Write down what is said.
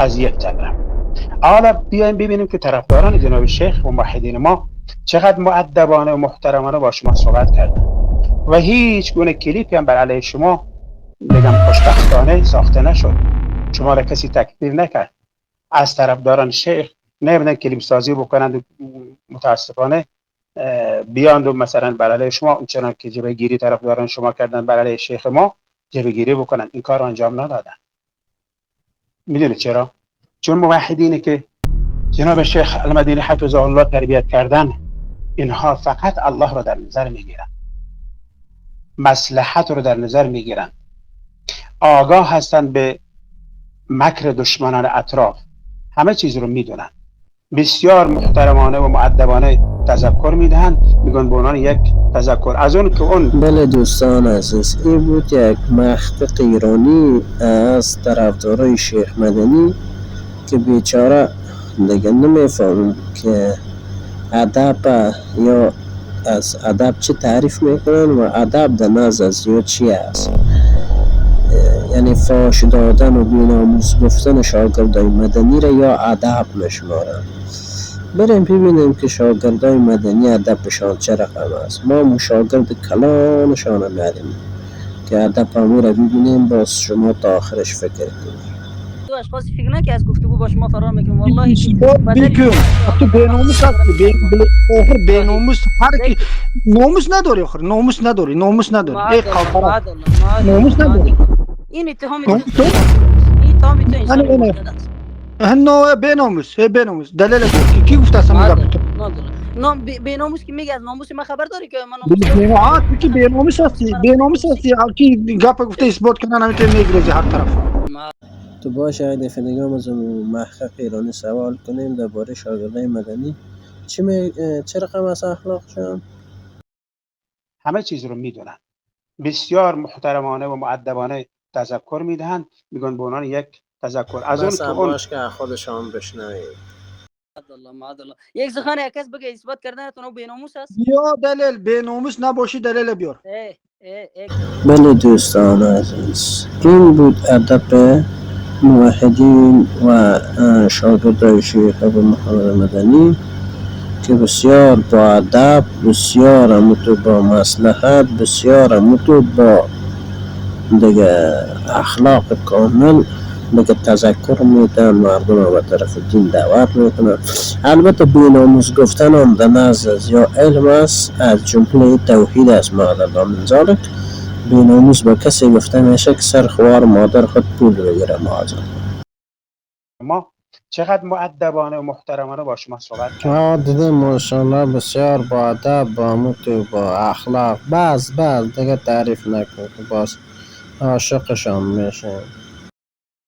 از یک طرف. حالا بیایم ببینیم که طرفداران جناب شیخ و موحدین ما چقدر مؤدبانه و محترمانه با شما صحبت کردن و هیچ گونه کلیپی هم بر علیه شما بگم خوشبختانه ساخته نشد. شما را کسی تکفیر نکرد. از طرفداران شیخ نمیدن کلیپ سازی بکنند و متاسفانه بیاند و مثلا بر علیه شما اونچنان که جبهه گیری طرفداران شما کردن بر علیه شیخ ما جبهه گیری بکنند. این کار انجام ندادن. میدونید چرا؟ چون موحدینی که جناب شیخ المدینی حفظه الله تربیت کردن، اینها فقط الله رو در نظر میگیرن، مصلحت رو در نظر میگیرن، آگاه هستن به مکر دشمنان اطراف، همه چیز رو میدونن، بسیار محترمانه و مؤدبانه تذکر میدهند، میگن به عنوان یک تذکر از اون که اون. بله دوستان عزیز، این بود یک محقق ایرانی از طرفدارای شیخ مدنی که بیچاره دیگه نمیفهمم که ادب یا از ادب چه تعریف میکنن و ادب در نظر از یا چی است. یعنی فاش دادن و بی‌ناموس گفتن شاگردای مدنی را یا ادب نشمارن. بریم ببینیم که شاگردای مدنی ادبشان چه رقم است. ما مشاگرد کلانشان نداریم که ادب امو را ببینیم، باز شما تا آخرش فکر کنید. تو اشخاصی فکر نکنی از گفتگو با شما فرار میکنم والله بکن تو بیناموس هستی، بیناموس هر کی ناموس نداری، آخر ناموس نداری ای قوم ناموس نداری. این اتهام تو این اتهام تو انسان مجرد هنو بیناموس دلیل کی گفته اصلا میگم تو نام بیناموس که میگه از ناموس ما خبر داری که من ناموس تو کی بیناموس هستی کی گپ گفته اثبات کنن نمیتونی میگریزی هر طرف. تو باشه اگه دفعه از محقق ایرانی سوال کنیم درباره شاگردای مدنی چه رقم از اخلاقشون؟ همه چیز رو میدونن، بسیار محترمانه و مؤدبانه تذکر میدهند، میگن به عنوان یک تذکر از اون که اون. باش که خودشان بشنوید. معذالله یک سخن یک کس بگه اثبات کردن تو بیناموس است یا دلیل بیناموس نباشی دلیل بیار. بله دوستان عزیز، این بود ادب موحدین و شاگردای شیخ ابو محمد مدنی که بسیار با ادب، بسیار اموتو با مصلحت، بسیار اموتو با دیگه اخلاق کامل دیگه تذکر میدن، مردم رو به طرف دین دعوت میکنن. البته بی‌ناموس گفتن هم در نزد یا علم است، از جمله توحید است. معاذ من ذلک بی‌ناموس با کسی گفته میشه که سر خوار مادر خود پول بگیره. معاذ ما چقدر مؤدبانه و محترمانه با شما صحبت کردیم. دیدیم ماشاءالله بسیار با ادب، با متو، با اخلاق. بعض دیگه تعریف نکن که باز عاشقشان میشه.